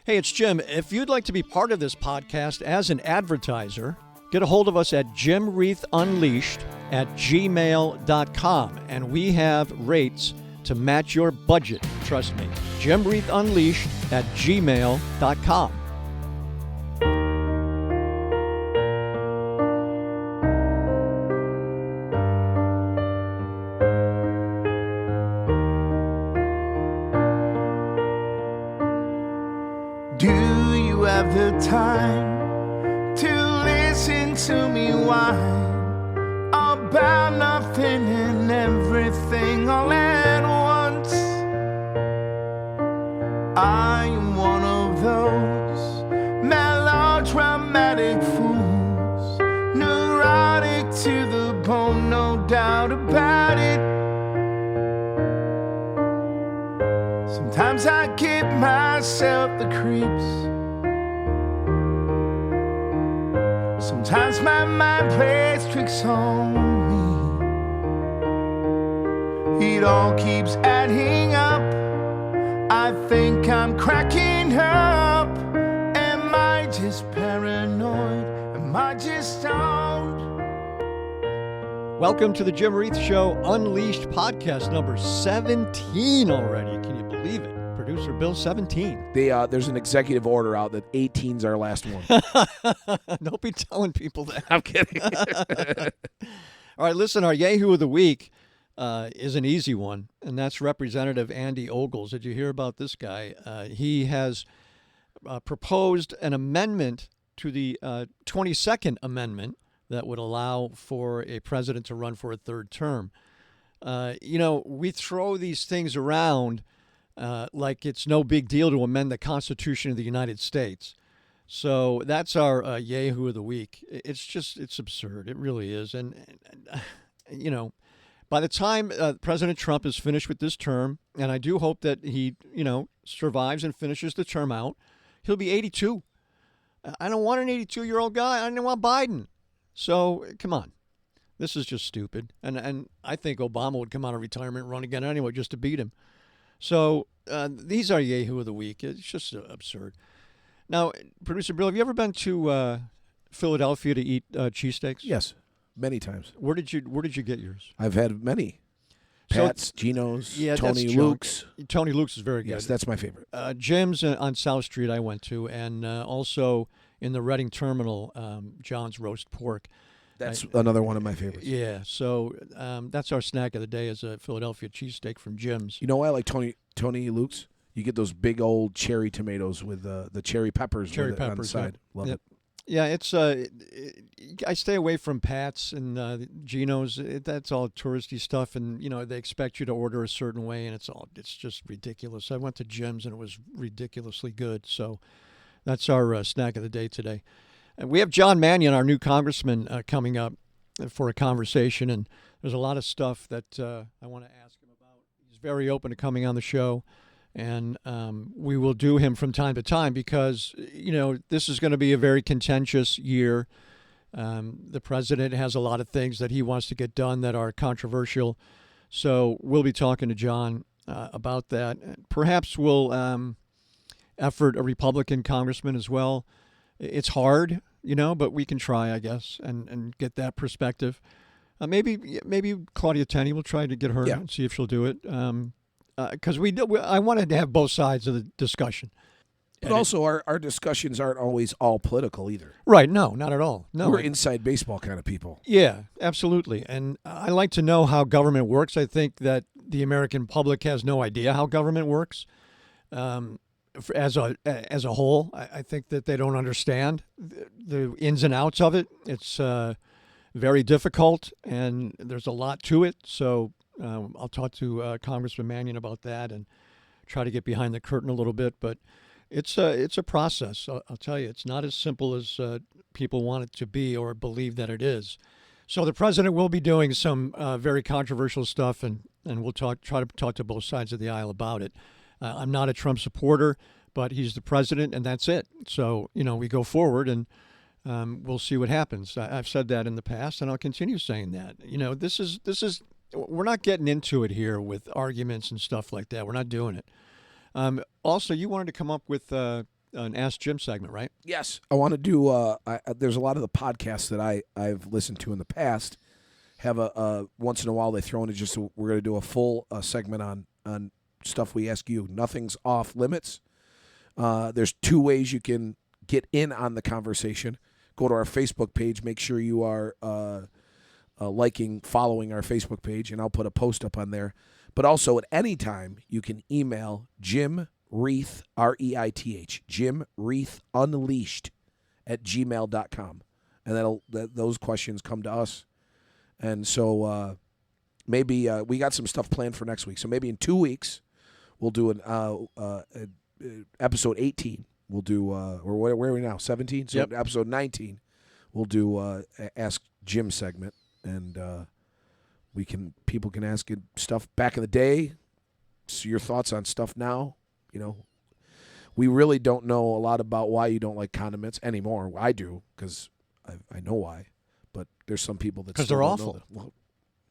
Hey, it's Jim. If you'd like to be part of this podcast as an advertiser, get a hold of us at JimReithUnleashed@gmail.com, and we have rates to match your budget. Trust me. JimReithUnleashed@gmail.com. Do you have the time to listen to me whine about nothing and everything all at once? I am one of those melodramatic fools, neurotic to the bone, no doubt about it. Sometimes I give myself the creeps. Sometimes my mind plays tricks on me. It all keeps adding up. I think I'm cracking up. Am I just paranoid? Am I just stoned? Welcome to the Jim Reith Show Unleashed podcast number 17 already. Can you believe it? Producer Bill, 17. There's an executive order out that 18's our last one. Don't be telling people that. I'm kidding. All right, listen, our Yahoo of the Week is an easy one, and that's Representative Andy Ogles. Did you hear about this guy? He has proposed an amendment to the 22nd Amendment that would allow for a president to run for a third term. We throw these things around like it's no big deal to amend the Constitution of the United States. So that's our Yahoo of the Week. It's absurd. It really is. And by the time President Trump is finished with this term, and I do hope that he, survives and finishes the term out, he'll be 82. I don't want an 82-year-old guy. I don't want Biden. So, come on. This is just stupid. And I think Obama would come out of retirement and run again anyway just to beat him. So, these are Yahoo of the Week. It's just absurd. Now, Producer Bill, have you ever been to Philadelphia to eat cheesesteaks? Yes, many times. Where did you get yours? I've had many. Pat's, Geno's, Tony Luke's. Tony Luke's is very good. Yes, that's my favorite. Jim's on South Street I went to, and also in the Reading Terminal, John's Roast Pork. That's another one of my favorites. Yeah, so that's our snack of the day is a Philadelphia cheesesteak from Jim's. You know why I like Tony Luke's? You get those big old cherry tomatoes with the cherry peppers on the side. Love it. Yeah, it's I stay away from Pat's and Geno's. That's all touristy stuff, and they expect you to order a certain way, and it's just ridiculous. I went to Jim's and it was ridiculously good. So that's our snack of the day today. And we have John Mannion, our new congressman, coming up for a conversation, and there's a lot of stuff that I want to ask him about. He's very open to coming on the show. And we will do him from time to time because, this is going to be a very contentious year. The president has a lot of things that he wants to get done that are controversial. So we'll be talking to John about that. Perhaps we'll effort a Republican congressman as well. It's hard, but we can try, I guess, and get that perspective. Maybe Claudia Tenney will try to get her and see if she'll do it. Because I wanted to have both sides of the discussion. But also, our discussions aren't always all political either. Right, no, not at all. No, we're inside baseball kind of people. Yeah, absolutely. And I like to know how government works. I think that the American public has no idea how government works as a whole. I think that they don't understand the ins and outs of it. It's very difficult, and there's a lot to it. So I'll talk to Congressman Mannion about that and try to get behind the curtain a little bit. But it's a process. I'll tell you, it's not as simple as people want it to be or believe that it is. So the president will be doing some very controversial stuff, and we'll try to talk to both sides of the aisle about it. I'm not a Trump supporter, but he's the president, and that's it. So, we go forward, and we'll see what happens. I've said that in the past, and I'll continue saying that. This is we're not getting into it here with arguments and stuff like that. We're not doing it. Also, you wanted to come up with an Ask Jim segment, right? Yes, I want to do. There's a lot of the podcasts that I've listened to in the past. Have a once in a while they throw in we're going to do a full segment on stuff we ask you. Nothing's off limits. There's 2 ways you can get in on the conversation. Go to our Facebook page. Make sure you are following our Facebook page, and I'll put a post up on there. But also at any time, you can email Jim Reith, REITH, JimReithUnleashed @gmail.com. And those questions come to us. And so maybe we got some stuff planned for next week. So maybe in 2 weeks, we'll do an episode 18. We'll do, or where are we now, 17? So episode 19, we'll do Ask Jim segment. And people can ask it stuff back in the day. So your thoughts on stuff now. We really don't know a lot about why you don't like condiments anymore. I do, because I know why. But there's some people that because they're awful. Well,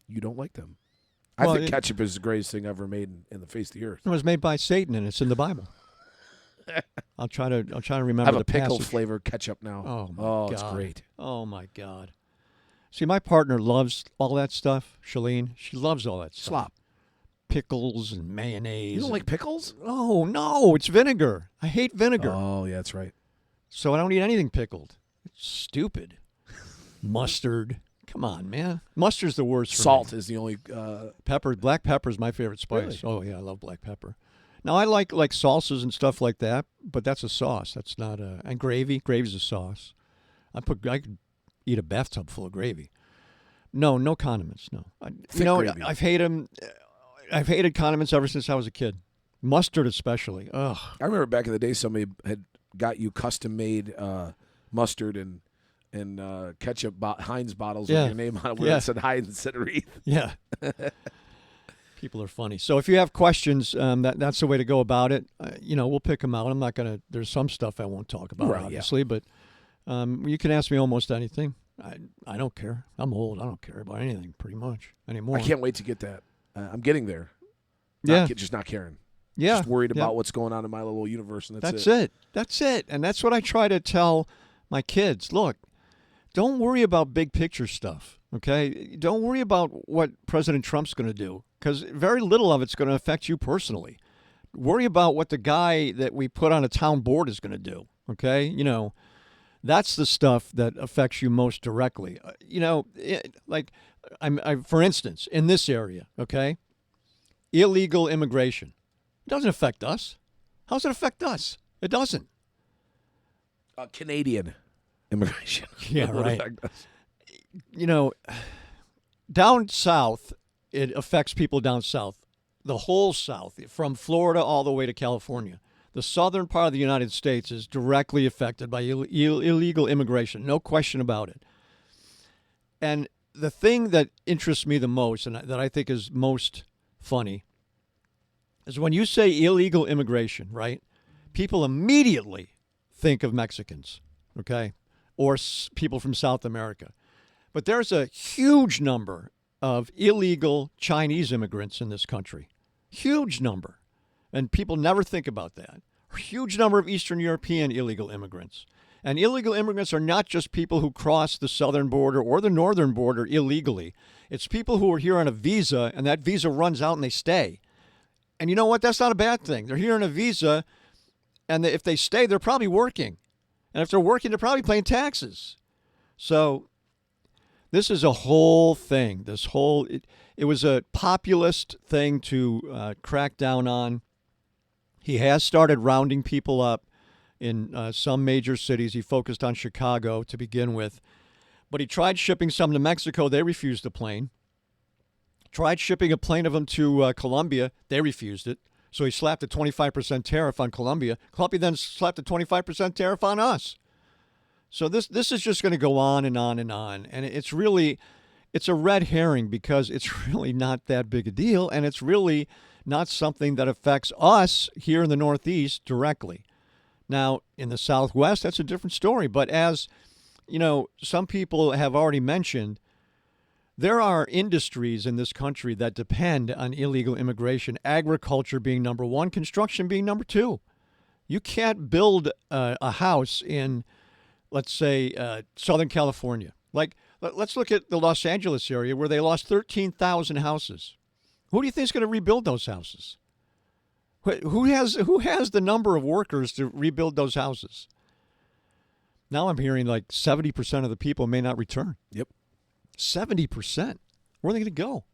you don't like them. I think ketchup is the greatest thing ever made in the face of the earth. It was made by Satan, and it's in the Bible. I'll try to remember. I have the a pickle passage. flavor ketchup now. Oh my God. It's great. Oh my God. See, my partner loves all that stuff. Shalene, she loves all that stuff. Slop. Pickles and mayonnaise. You don't like pickles? Oh no, it's vinegar. I hate vinegar. Oh yeah, that's right. So I don't eat anything pickled. It's stupid. Mustard. Come on, man. Mustard's the worst. Salt is the only. Pepper. Black pepper is my favorite spice. Really? Oh yeah, I love black pepper. Now I like salsas and stuff like that, but that's a sauce. That's not a. And gravy. Gravy's a sauce. I could eat a bathtub full of gravy. No condiments. No. Gravy. I've hated condiments ever since I was a kid. Mustard especially. Ugh. I remember back in the day, somebody had got you custom made mustard and ketchup Heinz bottles with your name on it, where it said Heinz instead of Reith. Yeah. People are funny. So if you have questions, that's the way to go about it. We'll pick them out. I'm not going to. There's some stuff I won't talk about, obviously, but you can ask me almost anything. I don't care. I'm old. I don't care about anything pretty much anymore. I can't wait to get that. I'm getting there. Just not caring. Yeah. Just worried about what's going on in my little universe, and that's it. That's it. And that's what I try to tell my kids. Look, don't worry about big picture stuff, okay? Don't worry about what President Trump's going to do, because very little of it's going to affect you personally. Worry about what the guy that we put on a town board is going to do, okay? That's the stuff that affects you most directly. For instance, in this area, okay, illegal immigration. It doesn't affect us. How does it affect us? It doesn't. Canadian immigration. Yeah, right. Down south, it affects people down south. The whole South, from Florida all the way to California. The southern part of the United States is directly affected by illegal immigration. No question about it. And the thing that interests me the most, and that I think is most funny, is when you say illegal immigration, right? People immediately think of Mexicans, okay? Or people from South America. But there's a huge number of illegal Chinese immigrants in this country. Huge number. And people never think about that. A huge number of Eastern European illegal immigrants. And illegal immigrants are not just people who cross the southern border or the northern border illegally. It's people who are here on a visa, and that visa runs out and they stay. And you know what? That's not a bad thing. They're here on a visa, and if they stay, they're probably working. And if they're working, they're probably paying taxes. So this is a whole thing. It was a populist thing to crack down on. He has started rounding people up in some major cities. He focused on Chicago to begin with. But he tried shipping some to Mexico. They refused the plane. Tried shipping a plane of them to Colombia. They refused it. So he slapped a 25% tariff on Colombia. Colombia then slapped a 25% tariff on us. So this is just going to go on and on and on. And it's a red herring, because it's really not that big a deal. And it's really not something that affects us here in the Northeast directly. Now, in the Southwest, that's a different story. But as some people have already mentioned, there are industries in this country that depend on illegal immigration, agriculture being number one, construction being number two. You can't build a house in, let's say, Southern California. Like, let's look at the Los Angeles area where they lost 13,000 houses. Who do you think is going to rebuild those houses? Who has the number of workers to rebuild those houses? Now I'm hearing like 70% of the people may not return. Yep. 70%. Where are they going to go?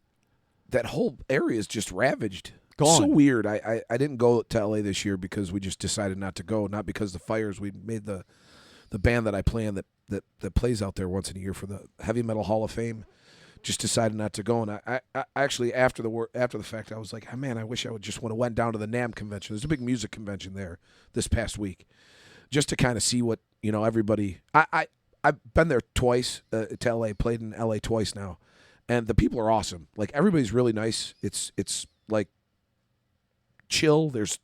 That whole area is just ravaged. Gone. So weird. I didn't go to LA this year because we just decided not to go. Not because of the fires. We made the band that I play in that plays out there once in a year for the Heavy Metal Hall of Fame. Just decided not to go, and I actually after the fact I was like, oh, man, I wish I would just would have went down to the NAMM convention. There's a big music convention there this past week, just to kind of see what everybody. I've been there twice to LA, played in LA twice now, and the people are awesome. Like everybody's really nice. It's like chill. There's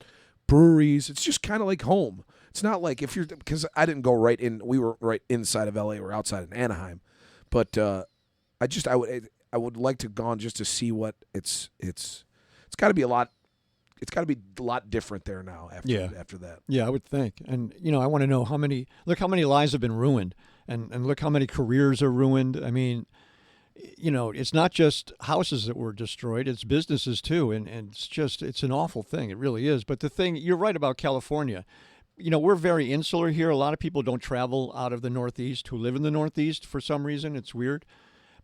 breweries. It's just kind of like home. It's not like because I didn't go right in. We were right inside of LA or outside in Anaheim, but. I would like to go on just to see what it's got to be a lot. It's got to be a lot different there now after that. Yeah, I would think. And I want to know how many lives have been ruined, and look how many careers are ruined. I mean, it's not just houses that were destroyed; it's businesses too, and it's an awful thing. It really is. But the thing, you're right about California. We're very insular here. A lot of people don't travel out of the Northeast who live in the Northeast for some reason. It's weird.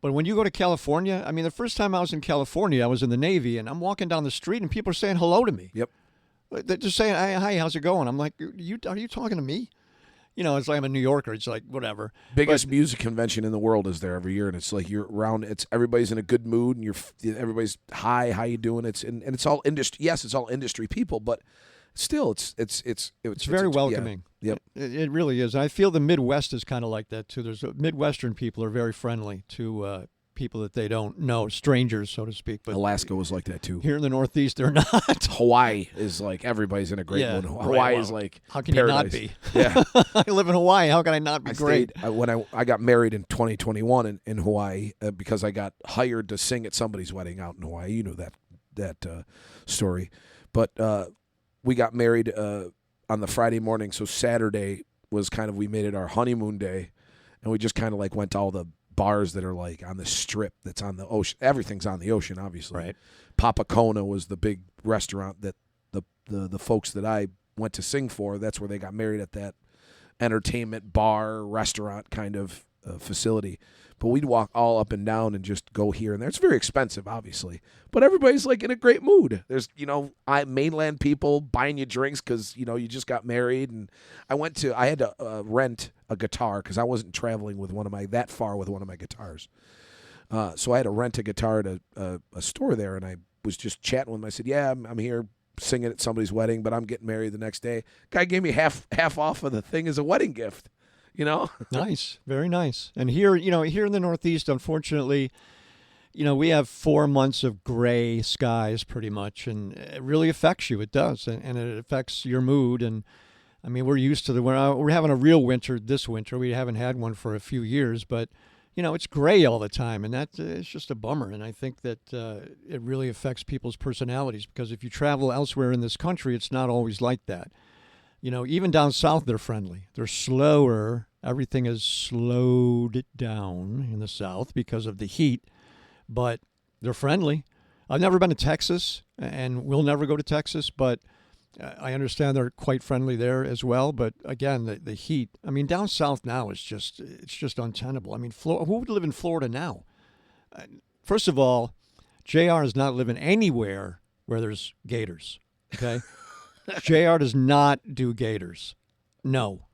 But when you go to California, I mean, the first time I was in California, I was in the Navy, and I'm walking down the street, and people are saying hello to me. Yep. They're just saying, hi, how's it going? I'm like, are you talking to me? It's like I'm a New Yorker. It's like, whatever. Biggest music convention in the world is there every year, and it's like you're around. It's everybody's in a good mood, and everybody's hi, how you doing? And it's all industry. Yes, it's all industry people, but still, it's very welcoming. Yeah. Yep. It really is. I feel the Midwest is kind of like that too. Midwestern people are very friendly to people that they don't know, strangers, so to speak. But Alaska was like that too. Here in the Northeast, they're not. Hawaii is like everybody's in a great mood. Hawaii is like how can paradise. You not be? Yeah. I live in Hawaii. How can I not be great? When I got married in 2021 in Hawaii because I got hired to sing at somebody's wedding out in Hawaii. You know that story, but. We got married on the Friday morning, so Saturday was we made it our honeymoon day, and we just kind of like went to all the bars that are like on the strip that's on the ocean. Everything's on the ocean, obviously. Right. Papa Kona was the big restaurant that the folks that I went to sing for, that's where they got married, at that entertainment bar restaurant kind of facility. But we'd walk all up and down and just go here and there. It's very expensive, obviously, but everybody's like in a great mood. There's, mainland people buying you drinks because, you just got married. And I had to rent a guitar because I wasn't traveling with that far with one of my guitars. So I had to rent a guitar at a store there, and I was just chatting with him. I said, yeah, I'm here singing at somebody's wedding, but I'm getting married the next day. Guy gave me half off of the thing as a wedding gift. Nice, very nice. And here, here in the Northeast, unfortunately, we have 4 months of gray skies pretty much, and it really affects you. It does, and it affects your mood. And I mean, we're used to we're having a real winter this winter. We haven't had one for a few years, but it's gray all the time, and it's just a bummer. And I think that it really affects people's personalities, because if you travel elsewhere in this country, it's not always like that. Even down south, they're friendly. They're slower. Everything is slowed down in the south because of the heat, but they're friendly. I've never been to Texas, and will never go to Texas, but I understand they're quite friendly there as well. But again, the heat. I mean, down south now is just untenable. I mean, who would live in Florida now? First of all, JR is not living anywhere where there's gators. Okay. JR does not do gators. No.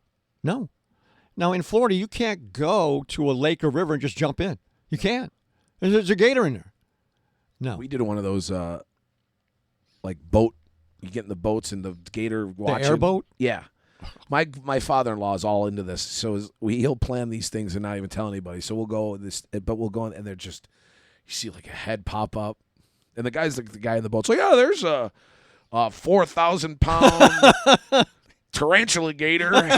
Now, in Florida, you can't go to a lake or river and just jump in. You can't. There's a gator in there. No. We did one of those, like boat. You get in the boats and the gator watching. The airboat? Yeah. My father-in-law is all into this, so he'll plan these things and not even tell anybody. So we'll go and they're just, you see like a head pop up, and the guy's like the guy in the boat's like, yeah, there's a 4,000-pound tarantula gator.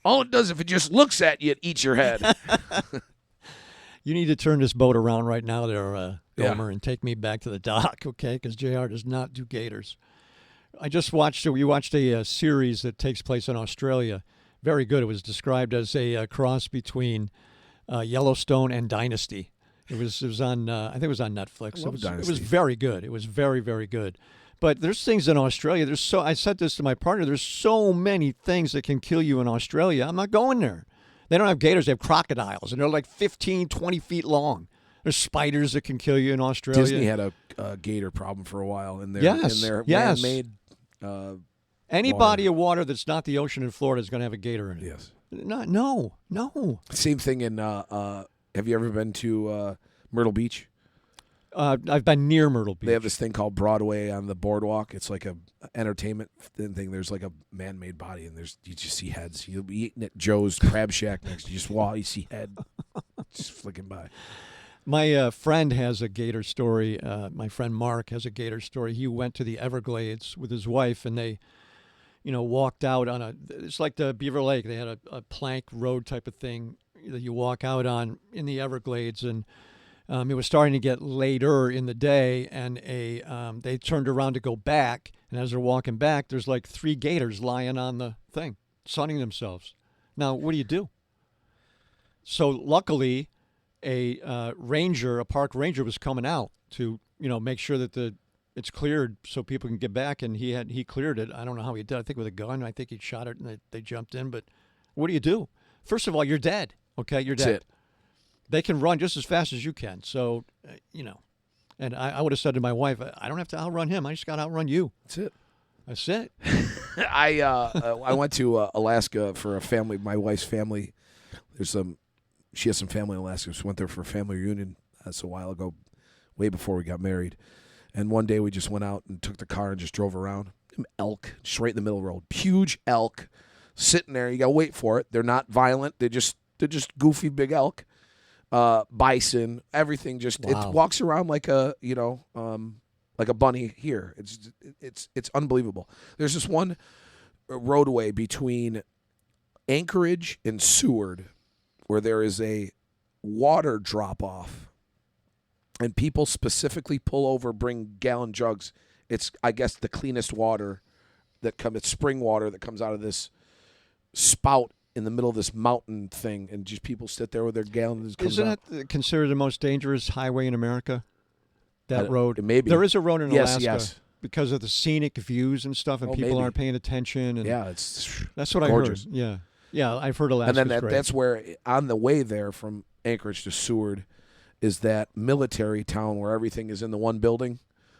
All it does, if it just looks at you, it eats your head. You need to turn this boat around right now there, Gomer, and take me back to the dock, okay? Because JR does not do gators. I just watched. We watched a series that takes place in Australia. Very good. It was described as a cross between Yellowstone and Dynasty. It was on. I think it was on Netflix. love It Dynasty. was very good. It was very, very good. But there's things in Australia. I said this to my partner. There's so many things that can kill you in Australia. I'm not going there. They don't have gators. They have crocodiles, and they're like 15, 20 feet long. There's spiders that can kill you in Australia. Disney had a gator problem for a while in their Yes. man-made. Any water. body of water that's not the ocean in Florida is going to have a gator in it. Yes. No. Same thing in. Have you ever been to Myrtle Beach? I've been near Myrtle Beach. They have this thing called Broadway on the boardwalk. It's like a entertainment thing. There's like a man-made body, and you just see heads. You'll be eating at Joe's Crab Shack next. You just walk, you see head just flicking by. My friend has a gator story. My friend Mark has a gator story. He went to the Everglades with his wife, and they, walked out on it's like the Beaver Lake. They had a plank road type of thing that you walk out on in the Everglades, and it was starting to get later in the day, and they turned around to go back, and as they're walking back, there's like 3 gators lying on the thing, sunning themselves. Now, what do you do? So luckily, a park ranger was coming out to make sure that it's cleared so people can get back, and he cleared it. I don't know how he did. I think with a gun. I think he shot it, and they jumped in. But what do you do? First of all, you're dead. Okay, you're dead. That's it. They can run just as fast as you can. So and I would have said to my wife, I don't have to outrun him. I just got to outrun you. That's it. That's it. I went to Alaska for a family. My wife's family. She has some family in Alaska. So we went there for a family reunion. That's a while ago, way before we got married. And one day we just went out and took the car and just drove around. Elk, just right in the middle of the road. Huge elk sitting there. You got to wait for it. They're not violent. They're just goofy big elk. Bison, everything. Just Wow. It walks around like a like a bunny here. It's unbelievable. There's this one roadway between Anchorage and Seward where there is a water drop off, and people specifically pull over, bring gallon jugs. It's, I guess, the cleanest water it's spring water that comes out of this spout in the middle of this mountain thing, and just people sit there with their gallons. Isn't it considered the most dangerous highway in America? That road? Maybe. There is a road in Alaska. Yes. Because of the scenic views and stuff, and people maybe. aren't paying attention. And Yeah, it's that's what gorgeous. I heard. Yeah, I've heard Alaska's And then great. that's where, on the way there from Anchorage to Seward, is that military town where everything is in the one building.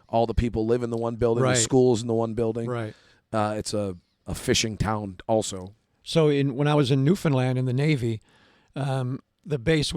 All the people live in the one building. Right. The school's in the one building. Right. It's a fishing town also. So when I was in Newfoundland in the Navy, the base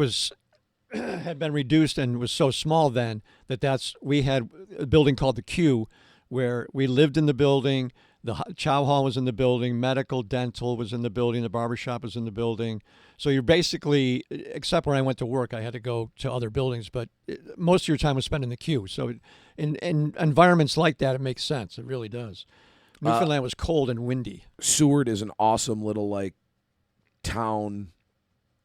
had been reduced and was so small then that we had a building called the Q, where we lived in the building. The chow hall was in the building. Medical, dental was in the building. The barbershop was in the building. So you're basically, except when I went to work, I had to go to other buildings, but most of your time was spent in the Q. So in environments like that, it makes sense. It really does. Newfoundland was cold and windy. Seward is an awesome little town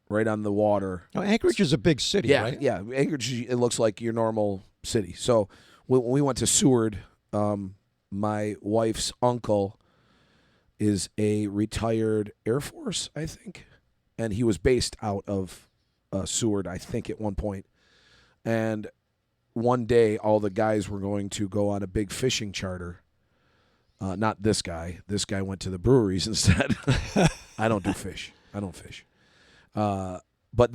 right on the water. Now, Anchorage is a big city, right? Yeah. Anchorage, it looks like your normal city. So when we went to Seward, my wife's uncle is a retired Air Force, I think, and he was based out of Seward, I think, at one point. And one day, all the guys were going to go on a big fishing charter. Not this guy. This guy went to the breweries instead. I don't fish. But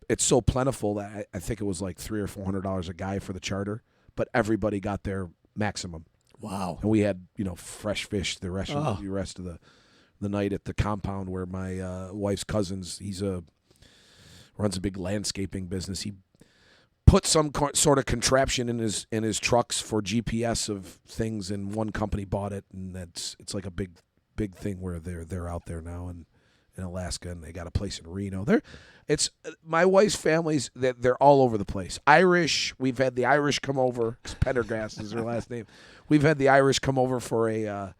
it's so plentiful that I think it was like $300 or $400 a guy for the charter. But everybody got their maximum. Wow. And we had, fresh fish the rest of the night at the compound where my wife's cousins, runs a big landscaping business. He put some sort of contraption in his trucks for GPS of things, and one company bought it, and it's like a big thing where they're out there now in Alaska, and they got a place in Reno. It's my wife's family's that they're all over the place. Irish, we've had the Irish come over. Pendergast is their last name. We've had the Irish come over for a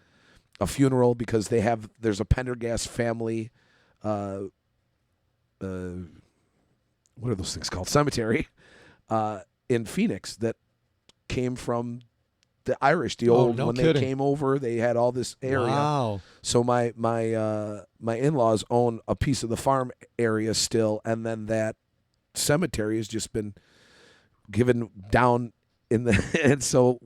funeral because there's a Pendergast family. What are those things called? Cemetery in Phoenix that came from the Irish, the Oh, old no when kidding. they came over, they had all this area. Wow. So my in-laws own a piece of the farm area still, and then that cemetery has just been given down in the and so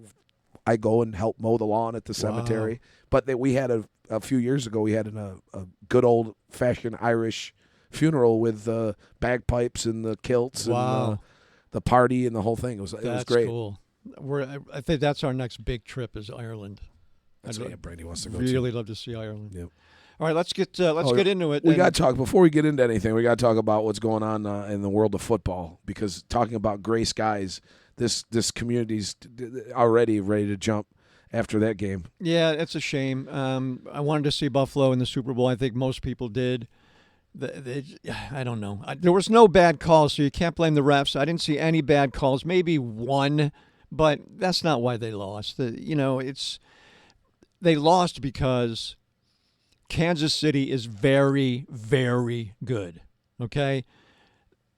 I go and help mow the lawn at the cemetery. But we had a few years ago, we had a good old-fashioned Irish funeral with bagpipes and the kilts and the party and the whole thing. It was That's great. Cool. I think that's our next big trip is Ireland. That's what Brady wants to go really love to see Ireland. Yep. All right, let's get into it. We got to talk before we get into anything. We got to talk about what's going on in the world of football, because talking about gray skies, this community's already ready to jump after that game. Yeah, it's a shame. I wanted to see Buffalo in the Super Bowl. I think most people did. I don't know. There was no bad calls, so you can't blame the refs. I didn't see any bad calls. Maybe one, but that's not why they lost. They lost because Kansas City is very, very good. Okay?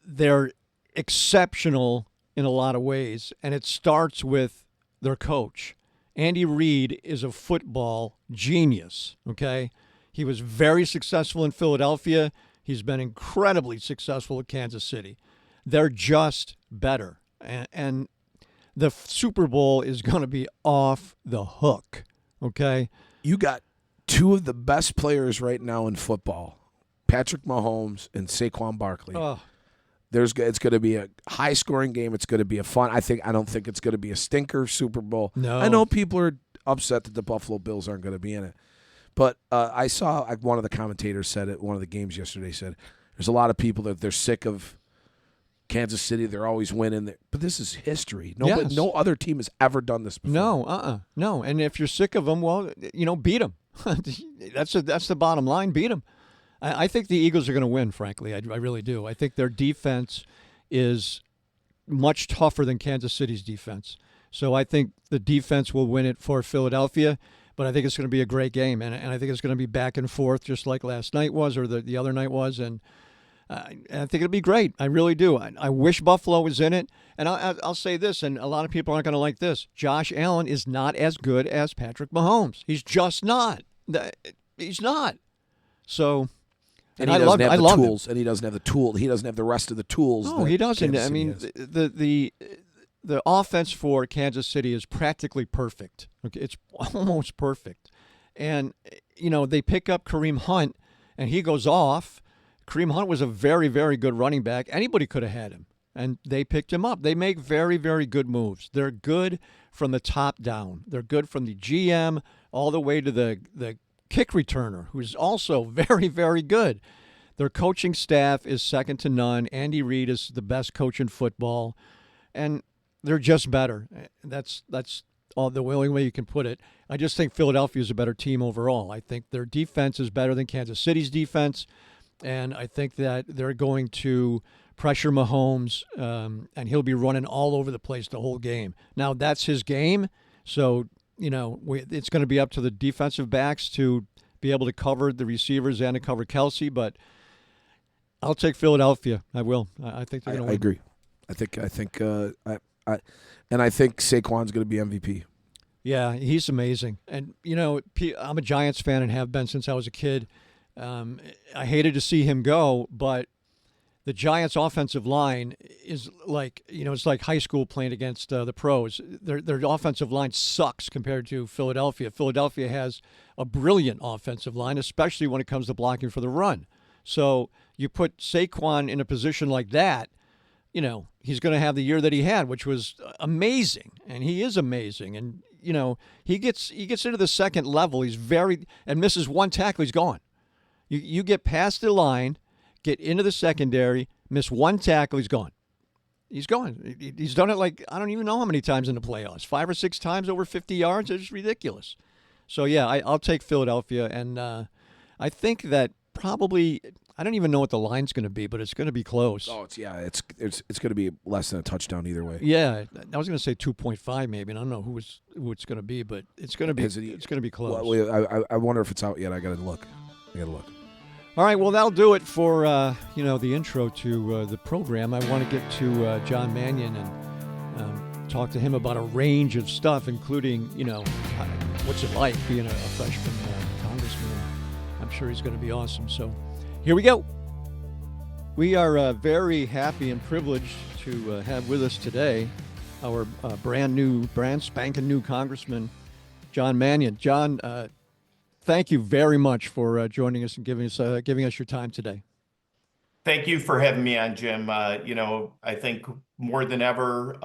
They're exceptional in a lot of ways, and it starts with their coach. Andy Reid is a football genius, okay? He was very successful in Philadelphia. He's been incredibly successful at Kansas City. They're just better. And the Super Bowl is going to be off the hook, okay? You got two of the best players right now in football, Patrick Mahomes and Saquon Barkley. Oh. It's going to be a high-scoring game. It's going to be a fun. I don't think it's going to be a stinker Super Bowl. No. I know people are upset that the Buffalo Bills aren't going to be in it, but I saw one of the commentators said at one of the games yesterday, said there's a lot of people that they're sick of Kansas City. They're always winning, but this is history. No other team has ever done this before. No. And if you're sick of them, well, beat them. That's the bottom line. Beat them. I think the Eagles are going to win, frankly. I really do. I think their defense is much tougher than Kansas City's defense. So I think the defense will win it for Philadelphia, but I think it's going to be a great game. And I think it's going to be back and forth just like last night was or the other night was. And I think it'll be great. I really do. I wish Buffalo was in it. And I'll say this, and a lot of people aren't going to like this. Josh Allen is not as good as Patrick Mahomes. He's just not. He's not. So... And he doesn't have the tools, and he doesn't have the tool. He doesn't have the rest of the tools. No, he doesn't. I mean, the offense for Kansas City is practically perfect. Okay, it's almost perfect, and they pick up Kareem Hunt, and he goes off. Kareem Hunt was a very, very good running back. Anybody could have had him, and they picked him up. They make very, very good moves. They're good from the top down. They're good from the GM all the way to the kick returner, who's also very, very good. Their coaching staff is second to none. Andy Reid is the best coach in football, and they're just better. That's all the only way you can put it. I just think Philadelphia is a better team overall. I think their defense is better than Kansas City's defense, and I think that they're going to pressure Mahomes, and he'll be running all over the place the whole game. Now, that's his game, so it's going to be up to the defensive backs to be able to cover the receivers and to cover Kelsey, but I'll take Philadelphia. I will. I think they're going to win. I agree. I think Saquon's going to be MVP. Yeah, he's amazing. And, I'm a Giants fan and have been since I was a kid. I hated to see him go, but the Giants' offensive line is like, it's like high school playing against the pros. Their offensive line sucks compared to Philadelphia. Philadelphia has a brilliant offensive line, especially when it comes to blocking for the run. So you put Saquon in a position like that, he's going to have the year that he had, which was amazing. And he is amazing. And, he gets into the second level. He's and misses one tackle, he's gone. You get past the line, get into the secondary, miss one tackle, he's gone. He's gone. He's done it like, I don't even know how many times in the playoffs. 5 or 6 times over 50 yards. It's ridiculous. So, yeah, I'll take Philadelphia. And I think that probably, I don't even know what the line's going to be, but it's going to be close. Oh, it's going to be less than a touchdown either way. Yeah, I was going to say 2.5 maybe, and I don't know who it's going to be, but it's going to be close. Well, I wonder if it's out yet. I got to look. All right, well, that'll do it for, the intro to the program. I want to get to John Mannion and talked to him about a range of stuff, including, what's it like being a freshman congressman. I'm sure he's going to be awesome. So here we go. We are very happy and privileged to have with us today our brand spanking new Congressman, John Mannion. John, thank you very much for joining us and giving us your time today. Thank you for having me on, Jim. I think more than ever,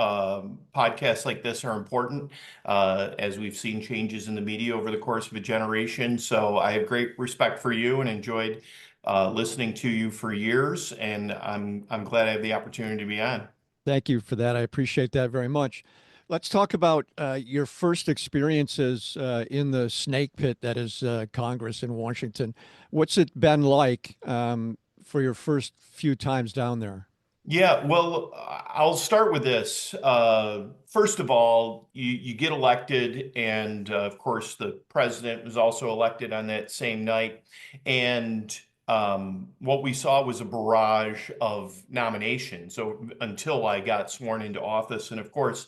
podcasts like this are important as we've seen changes in the media over the course of a generation. So I have great respect for you and enjoyed listening to you for years. And I'm glad I have the opportunity to be on. Thank you for that. I appreciate that very much. Let's talk about your first experiences in the snake pit that is Congress in Washington. What's it been like for your first few times down there? Yeah, well, I'll start with this. First of all, you get elected, and of course, the president was also elected on that same night. And what we saw was a barrage of nominations. So until I got sworn into office, and of course,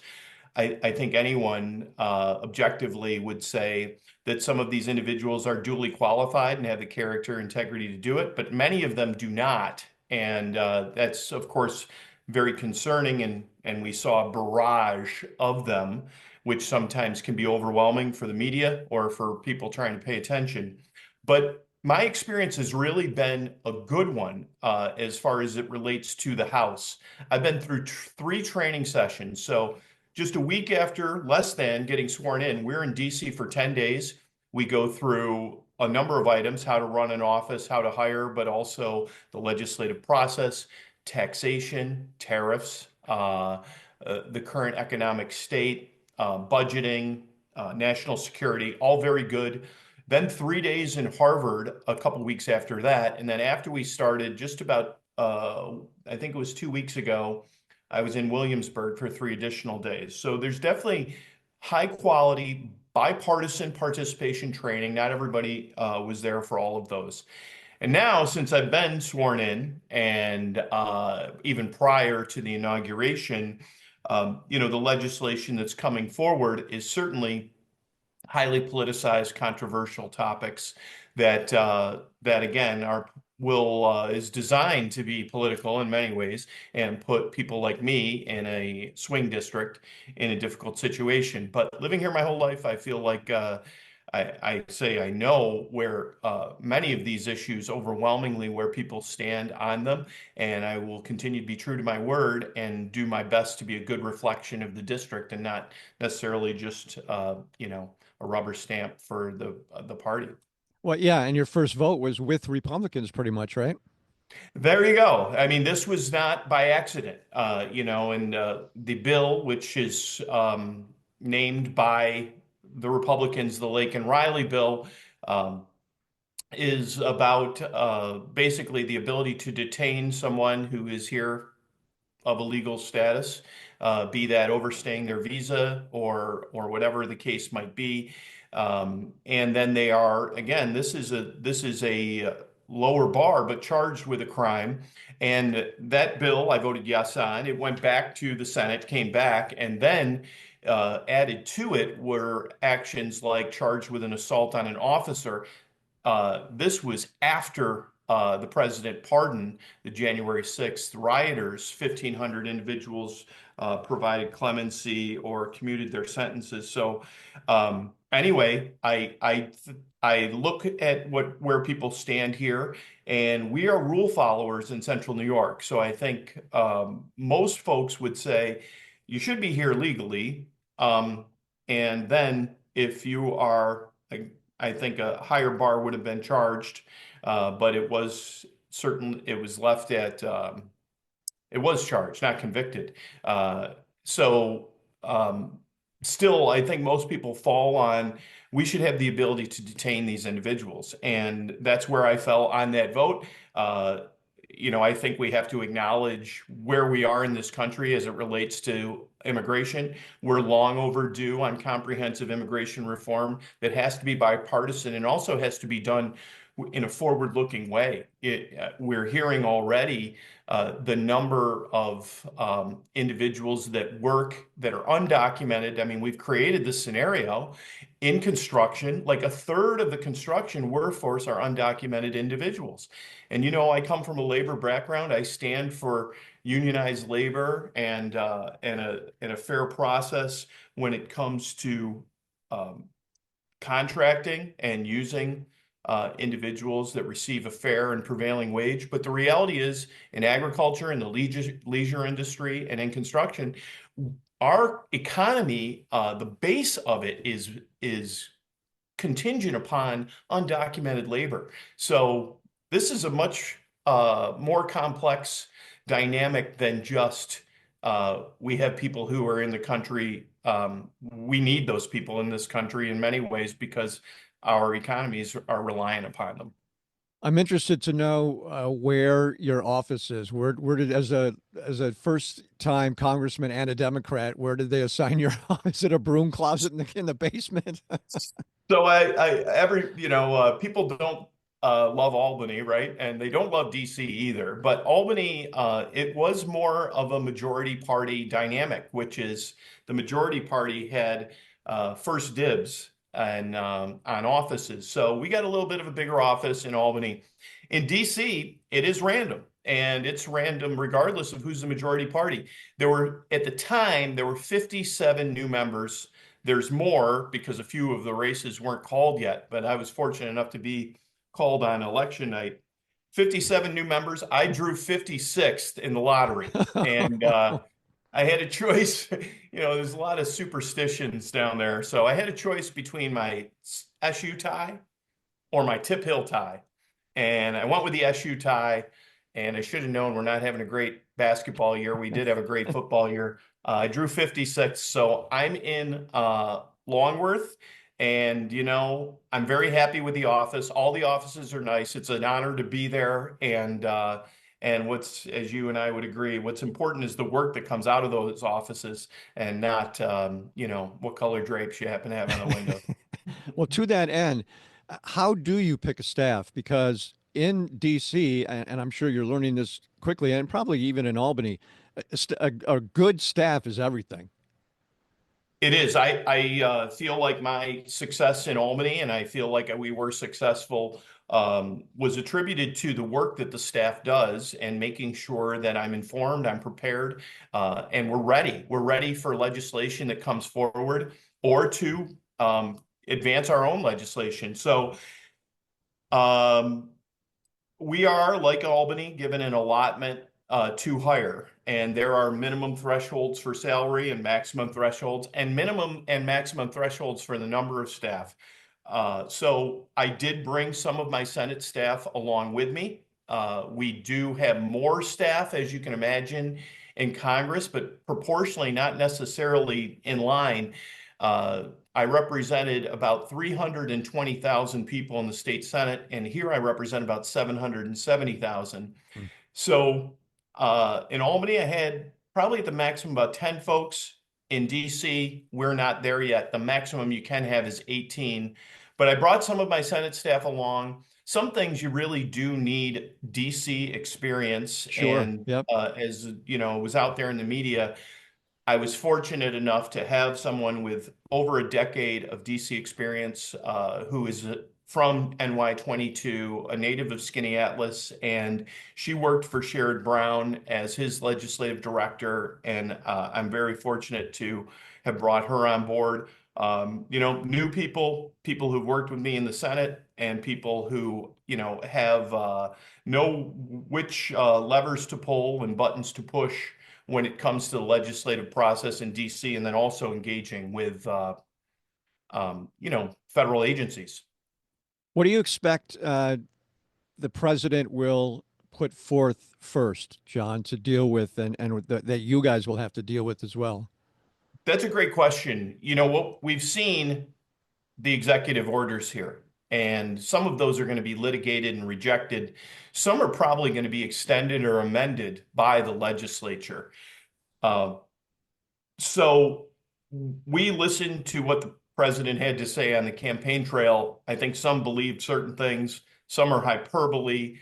I think anyone objectively would say that some of these individuals are duly qualified and have the character integrity to do it, but many of them do not. And that's, of course, very concerning. And we saw a barrage of them, which sometimes can be overwhelming for the media or for people trying to pay attention. But my experience has really been a good one as far as it relates to the House. I've been through 3 training sessions. So just a week after, less than getting sworn in, we're in DC for 10 days. We go through a number of items: how to run an office, how to hire, but also the legislative process, taxation, tariffs, the current economic state, budgeting, national security, all very good. Then 3 days in Harvard a couple weeks after that. And then after we started, just about, I think it was 2 weeks ago, I was in Williamsburg for 3 additional days. So there's definitely high quality bipartisan participation training. Not everybody was there for all of those. And now, since I've been sworn in, and even prior to the inauguration, the legislation that's coming forward is certainly highly politicized, controversial topics that again is designed to be political in many ways and put people like me in a swing district in a difficult situation. But living here my whole life, I feel like I know where many of these issues, overwhelmingly where people stand on them, and I will continue to be true to my word and do my best to be a good reflection of the district and not necessarily just a rubber stamp for the party. Well, yeah, and your first vote was with Republicans pretty much, right? There you go. I mean, this was not by accident, and the bill, which is named by the Republicans, the Lake and Riley bill, is about basically the ability to detain someone who is here of a legal status, be that overstaying their visa or whatever the case might be. And then they are, again, this is a lower bar, but charged with a crime. And that bill, I voted yes on. It went back to the Senate, came back, and then added to it were actions like charged with an assault on an officer. This was after the president pardoned the January 6th rioters. 1,500 individuals provided clemency or commuted their sentences. So anyway, I look at where people stand here, and we are rule followers in Central New York. So I think most folks would say you should be here legally, and then if you are, I think a higher bar would have been charged, but it was left at it was charged, not convicted. Still, I think most people fall on, we should have the ability to detain these individuals. And that's where I fell on that vote. I think we have to acknowledge where we are in this country as it relates to immigration. We're long overdue on comprehensive immigration reform that has to be bipartisan and also has to be done in a forward-looking way. We're hearing already the number of individuals that work that are undocumented. I mean, we've created this scenario in construction, like a third of the construction workforce are undocumented individuals. And I come from a labor background. I stand for unionized labor and a fair process when it comes to contracting and using individuals that receive a fair and prevailing wage. But the reality is, in agriculture, in the leisure industry, and in construction, our economy, the base of it is contingent upon undocumented labor. So this is a much more complex dynamic than just we have people who are in the country. We need those people in this country in many ways because our economies are reliant upon them. I'm interested to know where your office is. Where did, as a first time congressman and a Democrat, where did they assign your office? Is it a broom closet in the basement? So people don't love Albany, right? And they don't love DC either. But Albany, it was more of a majority party dynamic, which is the majority party had first dibs on offices. So we got a little bit of a bigger office in Albany. In DC, it is random. And it's random regardless of who's the majority party. At the time, there were 57 new members. There's more because a few of the races weren't called yet, but I was fortunate enough to be called on election night. 57 new members. I drew 56th in the lottery. And I had a choice. There's a lot of superstitions down there. So I had a choice between my SU tie or my Tip Hill tie. And I went with the SU tie. And I should have known we're not having a great basketball year. We did have a great football year. I drew 56. So I'm in Longworth. And, I'm very happy with the office. All the offices are nice. It's an honor to be there. And as you and I would agree, what's important is the work that comes out of those offices and not, what color drapes you happen to have on the window. Well, to that end, how do you pick a staff? Because in DC, and I'm sure you're learning this quickly, and probably even in Albany, a good staff is everything. It is. I feel like my success in Albany, and I feel like we were successful, was attributed to the work that the staff does and making sure that I'm informed, I'm prepared, and we're ready. We're ready for legislation that comes forward or to advance our own legislation. So we are, like Albany, given an allotment to hire, and there are minimum thresholds for salary and maximum thresholds, and minimum and maximum thresholds for the number of staff. So I did bring some of my Senate staff along with me. We do have more staff, as you can imagine, in Congress, but proportionally not necessarily in line. I represented about 320,000 people in the state Senate, and here I represent about 770,000. So in Albany, I had probably at the maximum about 10 folks. In DC, we're not there yet. The maximum you can have is 18. But I brought some of my Senate staff along. Some things you really do need DC experience. Sure. And Yep. as was out there in the media, I was fortunate enough to have someone with over a decade of DC experience who is from NY22, a native of Skaneateles, and she worked for Sherrod Brown as his legislative director, and I'm very fortunate to have brought her on board. New people who've worked with me in the Senate, and people who have know which levers to pull and buttons to push when it comes to the legislative process in DC, and then also engaging with federal agencies. What do you expect the president will put forth first, John, to deal with, and that you guys will have to deal with as well? That's a great question. What we've seen, the executive orders here, and some of those are going to be litigated and rejected. Some are probably going to be extended or amended by the legislature. So we listened to what the president had to say on the campaign trail. I think some believed certain things, some are hyperbole,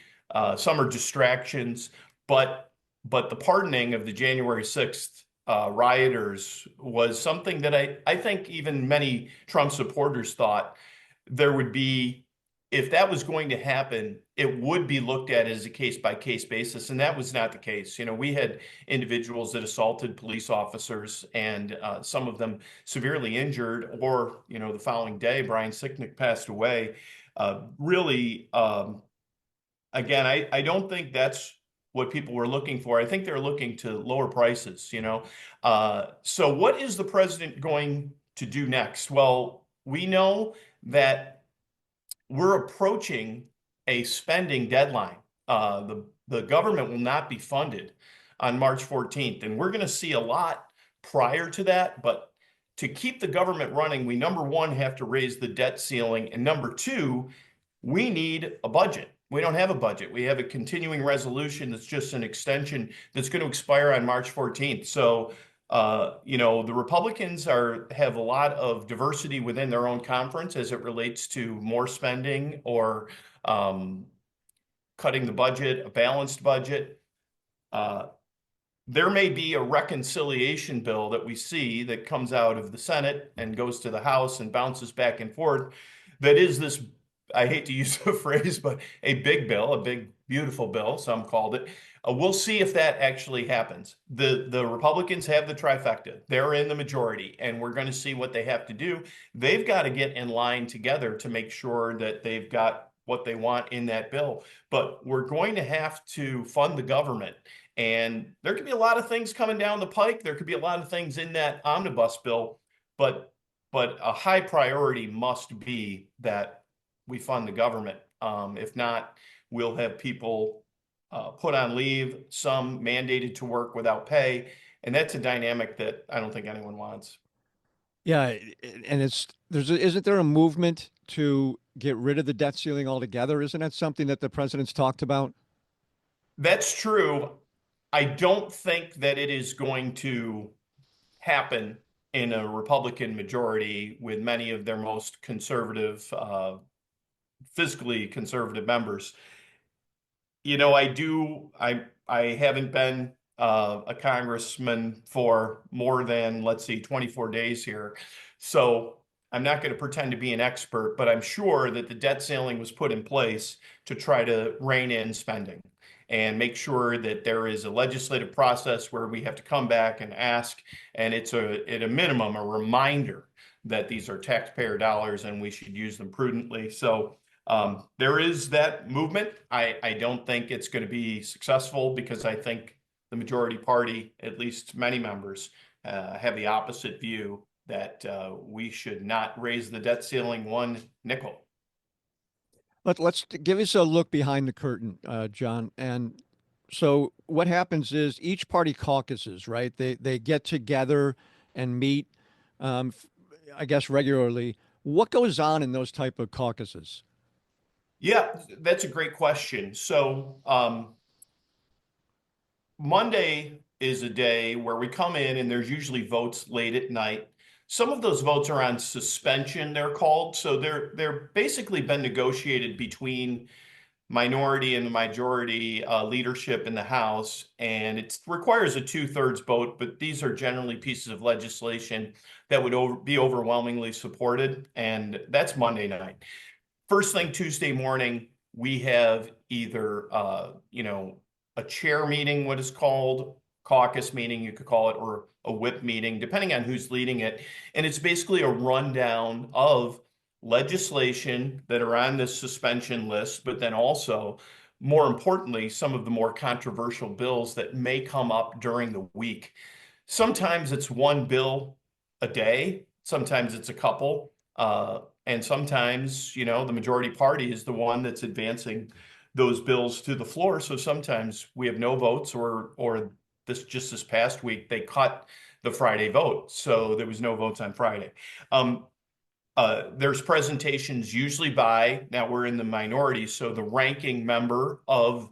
some are distractions, but the pardoning of the January 6th rioters was something that I think even many Trump supporters thought there would be, if that was going to happen, it would be looked at as a case-by-case basis, and that was not the case. We had individuals that assaulted police officers, and some of them severely injured, or, the following day, Brian Sicknick passed away. Really, again, I don't think that's what people were looking for. I think they're looking to lower prices, So what is the president going to do next? Well, we know that we're approaching a spending deadline. The government will not be funded on March 14th, and we're going to see a lot prior to that. But to keep the government running, we, number one, have to raise the debt ceiling, and number two, we need a budget. We don't have a budget. We have a continuing resolution that's just an extension that's going to expire on March 14th. So the Republicans have a lot of diversity within their own conference as it relates to more spending or cutting the budget, a balanced budget. There may be a reconciliation bill that we see that comes out of the Senate and goes to the House and bounces back and forth. That is this, I hate to use the phrase, but a big bill, a big, beautiful bill, some called it. We'll see if that actually happens. The Republicans have the trifecta. They're in the majority, and we're going to see what they have to do. They've got to get in line together to make sure that they've got what they want in that bill. But we're going to have to fund the government. And there could be a lot of things coming down the pike. There could be a lot of things in that omnibus bill, but a high priority must be that we fund the government. If not, we'll have people put on leave, some mandated to work without pay. And that's a dynamic that I don't think anyone wants. Yeah, and isn't there a movement to get rid of the debt ceiling altogether? Isn't that something that the president's talked about? That's true. I don't think that it is going to happen in a Republican majority with many of their most conservative, fiscally conservative members. I haven't been a congressman for more than, let's see, 24 days here. So I'm not going to pretend to be an expert, but I'm sure that the debt ceiling was put in place to try to rein in spending and make sure that there is a legislative process where we have to come back and ask, and it's at a minimum, a reminder that these are taxpayer dollars and we should use them prudently. So there is that movement. I don't think it's going to be successful because I think the majority party, at least many members, have the opposite view that we should not raise the debt ceiling one nickel. Let's give us a look behind the curtain, John. And so what happens is each party caucuses, right? They get together and meet, I guess, regularly. What goes on in those type of caucuses? Yeah, that's a great question. So Monday is a day where we come in and there's usually votes late at night. Some of those votes are on suspension, they're called. So they're basically been negotiated between minority and the majority leadership in the House, and it requires a 2/3 vote, but these are generally pieces of legislation that would be overwhelmingly supported, and that's Monday night. First thing Tuesday morning, we have either a chair meeting, what is called caucus meeting, you could call it, or a whip meeting, depending on who's leading it. And it's basically a rundown of legislation that are on this suspension list, but then also, more importantly, some of the more controversial bills that may come up during the week. Sometimes it's one bill a day, sometimes it's a couple, and sometimes, the majority party is the one that's advancing those bills to the floor. So sometimes we have no votes, or this past week, they cut the Friday vote. So there was no votes on Friday. There's presentations usually now we're in the minority, so the ranking member of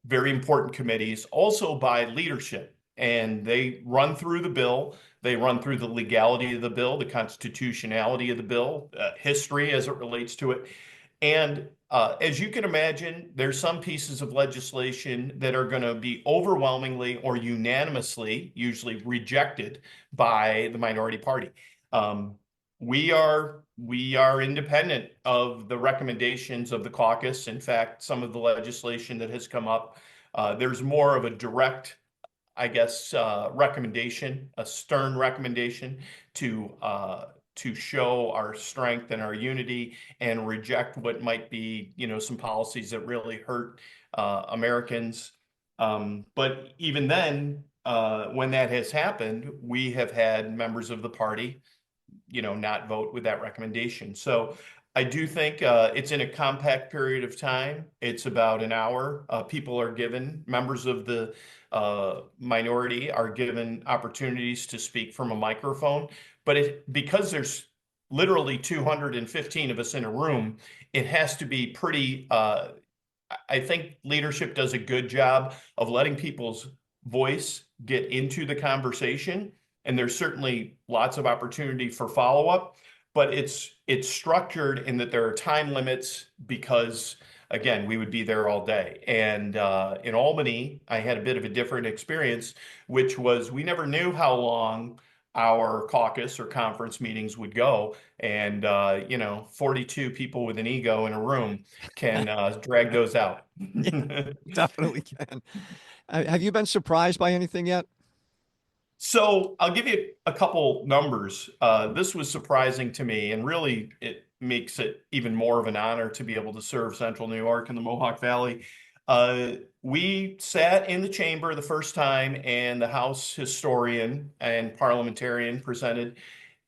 very important committees, also by leadership. And they run through the bill. They run through the legality of the bill, the constitutionality of the bill, history as it relates to it. And as you can imagine, there's some pieces of legislation that are going to be overwhelmingly or unanimously, usually rejected by the minority party. Um, we are independent of the recommendations of the caucus. In fact, some of the legislation that has come up, there's more of a direct, I guess, recommendation, a stern recommendation to show our strength and our unity and reject what might be, some policies that really hurt Americans. But even then, when that has happened, we have had members of the party, not vote with that recommendation. So I do think it's in a compact period of time. It's about an hour. People are given, members of the minority are given opportunities to speak from a microphone. But because there's literally 215 of us in a room, it has to be pretty, I think leadership does a good job of letting people's voice get into the conversation. And there's certainly lots of opportunity for follow-up, but it's structured in that there are time limits because, again, we would be there all day. And in Albany, I had a bit of a different experience, which was we never knew how long our caucus or conference meetings would go. And 42 people with an ego in a room can drag those out. Definitely can. Have you been surprised by anything yet? So I'll give you a couple numbers. This was surprising to me, and really it makes it even more of an honor to be able to serve Central New York and the Mohawk Valley. We sat in the chamber the first time, and the House historian and parliamentarian presented,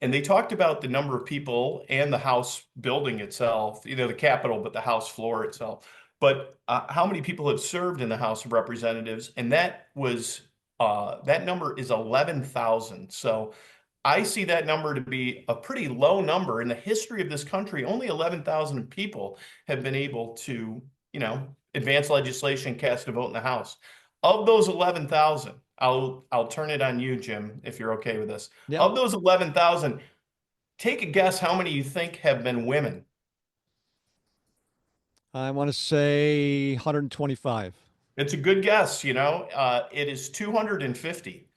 and they talked about the number of people and the House building itself, the Capitol, but the House floor itself. But how many people have served in the House of Representatives? And that number is 11,000. So I see that number to be a pretty low number in the history of this country. Only 11,000 people have been able to, advance legislation, cast a vote in the House. Of those 11,000, I'll turn it on you, Jim, if you're okay with this. Yeah. Of those 11,000, take a guess how many you think have been women. I want to say 125. It's a good guess, it is 250.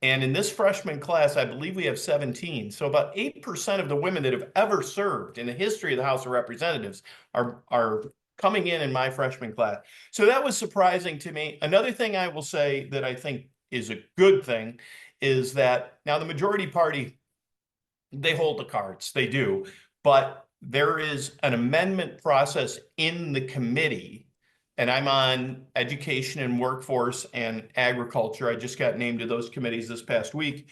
And in this freshman class, I believe we have 17. So about 8% of the women that have ever served in the history of the House of Representatives are coming in my freshman class. So that was surprising to me. Another thing I will say that I think is a good thing is that now the majority party, they hold the cards, they do, but there is an amendment process in the committee. And I'm on education and workforce and agriculture. I just got named to those committees this past week.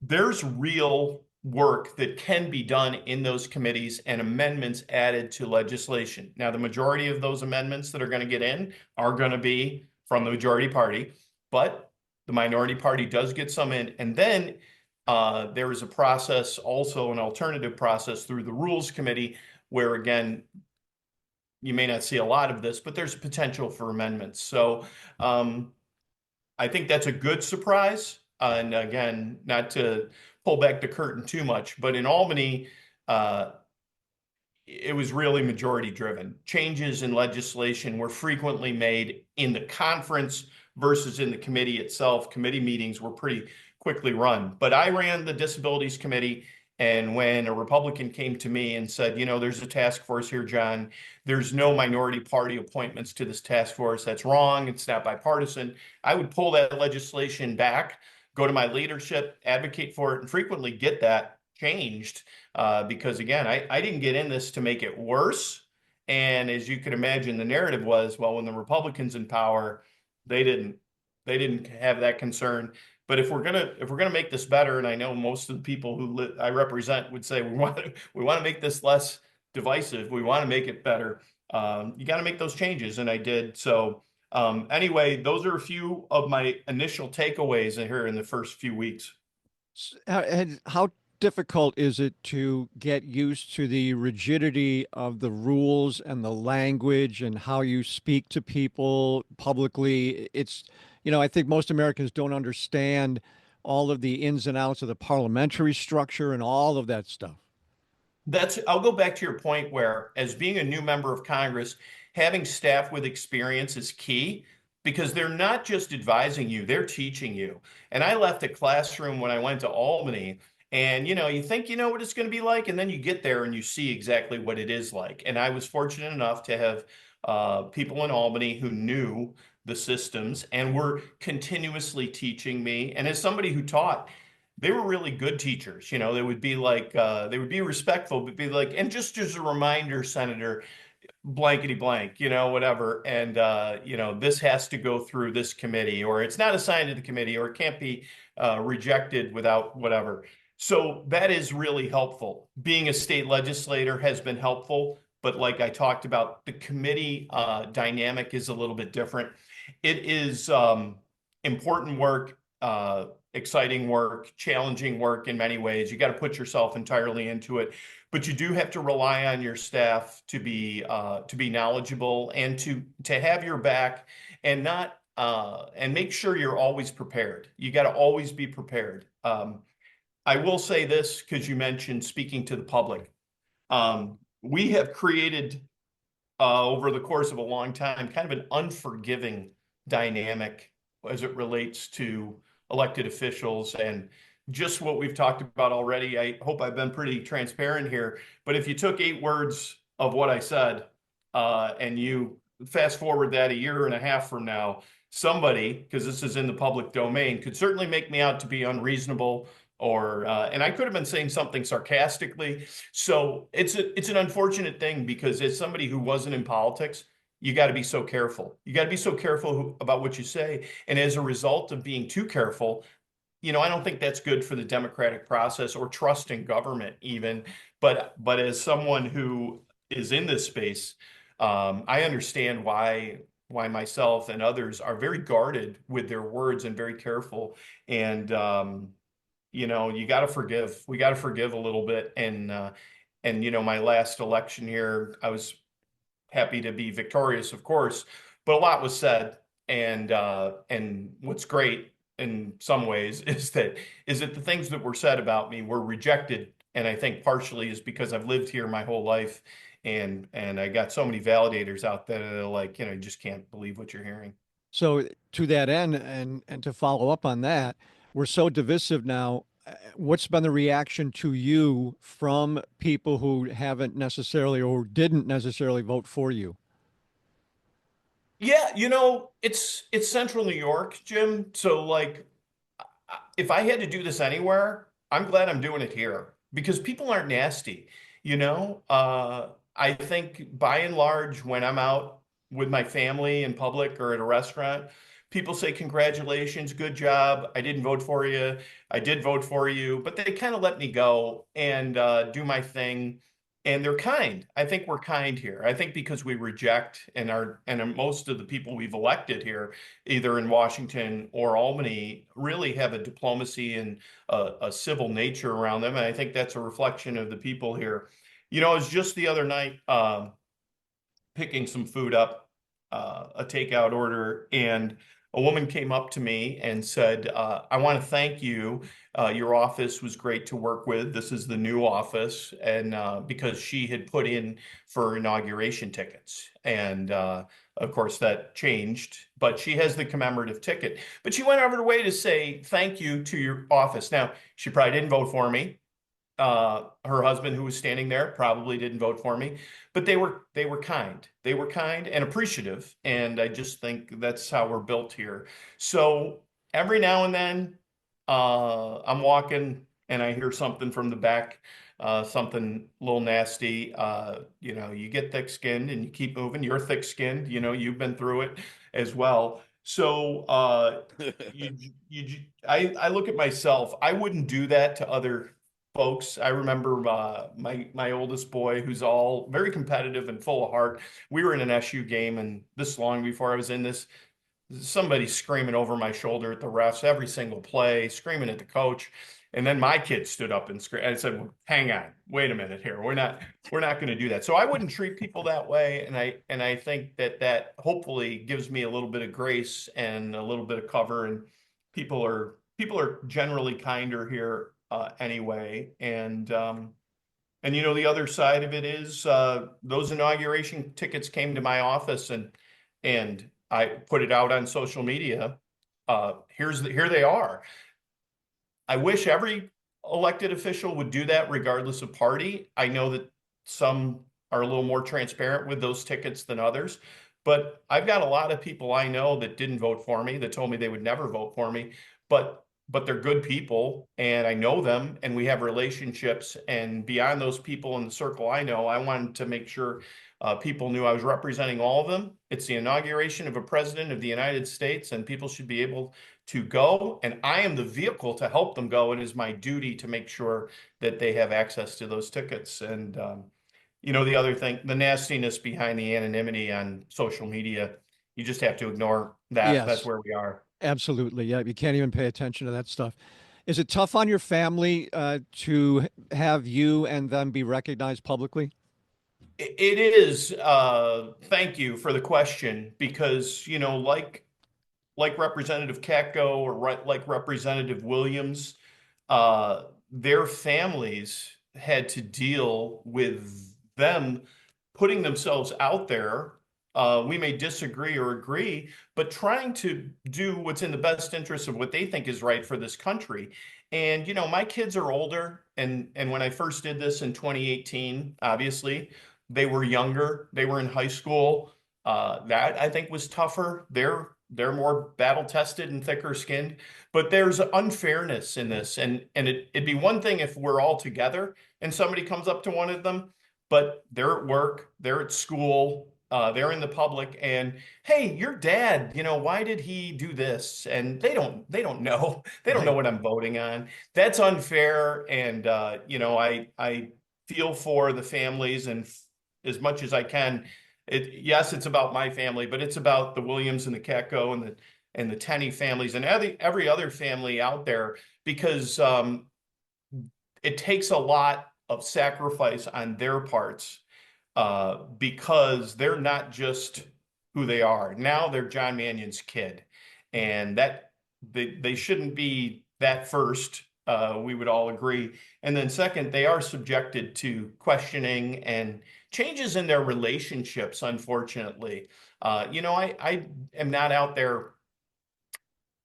There's real work that can be done in those committees and amendments added to legislation. Now, the majority of those amendments that are going to get in are going to be from the majority party, but the minority party does get some in. And then there is a process, also an alternative process through the Rules Committee, where again, you may not see a lot of this, but there's potential for amendments. So I think that's a good surprise. And again, not to pull back the curtain too much, but in Albany, it was really majority driven. Changes in legislation were frequently made in the conference versus in the committee itself. Committee meetings were pretty quickly run. But I ran the Disabilities Committee. And when a Republican came to me and said, there's a task force here, John, there's no minority party appointments to this task force. That's wrong. It's not bipartisan. I would pull that legislation back, go to my leadership, advocate for it, and frequently get that changed. Because again, I didn't get in this to make it worse. And as you can imagine, the narrative was, well, when the Republicans in power, they didn't have that concern. But if we're gonna make this better, and I know most of the people who I represent would say we want to make this less divisive, we want to make it better. You got to make those changes, and I did. So anyway, those are a few of my initial takeaways here in the first few weeks. How difficult is it to get used to the rigidity of the rules and the language and how you speak to people publicly? I think most Americans don't understand all of the ins and outs of the parliamentary structure and all of that stuff. I'll go back to your point where, as being a new member of Congress, having staff with experience is key because they're not just advising you, they're teaching you. And I left a classroom when I went to Albany, and you think you know what it's going to be like, and then you get there and you see exactly what it is like. And I was fortunate enough to have people in Albany who knew the systems and were continuously teaching me. And as somebody who taught, they were really good teachers. They would be like, they would be respectful, but be like, and just as a reminder, Senator, blankety blank, whatever. And, this has to go through this committee, or it's not assigned to the committee, or it can't be rejected without whatever. So that is really helpful. Being a state legislator has been helpful, but like I talked about, the committee dynamic is a little bit different. It is important work, exciting work, challenging work in many ways. You got to put yourself entirely into it, but you do have to rely on your staff to be knowledgeable and to have your back, and not and make sure you're always prepared. You got to always be prepared. I will say this because you mentioned speaking to the public. We have created over the course of a long time kind of an unforgiving dynamic as it relates to elected officials, and just what we've talked about already. I hope I've been pretty transparent here, but if you took 8 words of what I said and you fast forward that a year and a half from now, somebody, because this is in the public domain, could certainly make me out to be unreasonable, or and I could have been saying something sarcastically. So it's an unfortunate thing, because as somebody who wasn't in politics, you got to be so careful. You got to be so careful about what you say. And as a result of being too careful, I don't think that's good for the democratic process or trust in government even. But as someone who is in this space, I understand why myself and others are very guarded with their words and very careful. And you got to forgive. We got to forgive a little bit. And my last election here, I was happy to be victorious, of course, but a lot was said. And what's great in some ways is that the things that were said about me were rejected. And I think partially is because I've lived here my whole life, and I got so many validators out there that are like, you just can't believe what you're hearing. So to that end, and to follow up on that, we're so divisive now. What's been the reaction to you from people who haven't necessarily or didn't necessarily vote for you? Yeah, it's central New York, Jim. So like, if I had to do this anywhere, I'm glad I'm doing it here because people aren't nasty. I think by and large, when I'm out with my family in public or at a restaurant, people say, congratulations, good job. I didn't vote for you. I did vote for you, but they kind of let me go and do my thing. And they're kind. I think we're kind here. I think because we reject, and most of the people we've elected here, either in Washington or Albany, really have a diplomacy and a civil nature around them. And I think that's a reflection of the people here. It was just the other night picking some food up, a takeout order, and a woman came up to me and said, I want to thank you. Your office was great to work with. This is the new office. And because she had put in for inauguration tickets. And of course, that changed, but she has the commemorative ticket. But she went out of her way to say thank you to your office. Now, she probably didn't vote for me. Her husband, who was standing there, probably didn't vote for me, but they were kind. They were kind and appreciative, and I just think that's how we're built here. So every now and then, I'm walking and I hear something from the back, something a little nasty. You get thick-skinned and you keep moving. You're thick-skinned. You've been through it as well. So I look at myself. I wouldn't do that to other folks. I remember my oldest boy, who's all very competitive and full of heart. We were in an SU game, and this long before I was in this, somebody screaming over my shoulder at the refs every single play, screaming at the coach. And then my kid stood up and screamed. And I said, well, hang on, wait a minute here. We're not going to do that. So I wouldn't treat people that way. And I think that hopefully gives me a little bit of grace and a little bit of cover. And people are generally kinder here anyway. And And the other side of it is those inauguration tickets came to my office, and I put it out on social media. Here they are. I wish every elected official would do that regardless of party. I know that some are a little more transparent with those tickets than others, but I've got a lot of people I know that didn't vote for me, that told me they would never vote for me, but they're good people and I know them and we have relationships. And beyond those people in the circle I know, I wanted to make sure people knew I was representing all of them. It's the inauguration of a president of the United States, and people should be able to go, and I am the vehicle to help them go. It is my duty to make sure that they have access to those tickets. And the other thing, the nastiness behind the anonymity on social media, you just have to ignore that. That's Yes, where we are. absolutely. Yeah, you can't even pay attention to that stuff. Is it tough on your family to have you and them be recognized publicly? It is. Thank you for the question, because like Representative Katko or like Representative Williams, their families had to deal with them putting themselves out there. We may disagree or agree, but trying to do what's in the best interest of what they think is right for this country. And my kids are older, and when I first did this in 2018, obviously they were younger, they were in high school. That I think was tougher. They're more battle tested and thicker skinned, but there's unfairness in this. And it'd be one thing if we're all together and somebody comes up to one of them, but they're at work, they're at school, they're in the public, and hey, your dad, why did he do this? And they don't know. They don't know Right. what I'm voting on. That's unfair. And I feel for the families, and as much as I can. Yes, it's about my family, but it's about the Williams and the Katko and the Tenney families and every other family out there, because it takes a lot of sacrifice on their parts, because they're not just who they are. Now they're John Mannion's kid, and that they shouldn't be that first. We would all agree. And then second, they are subjected to questioning and changes in their relationships, unfortunately. I am not out there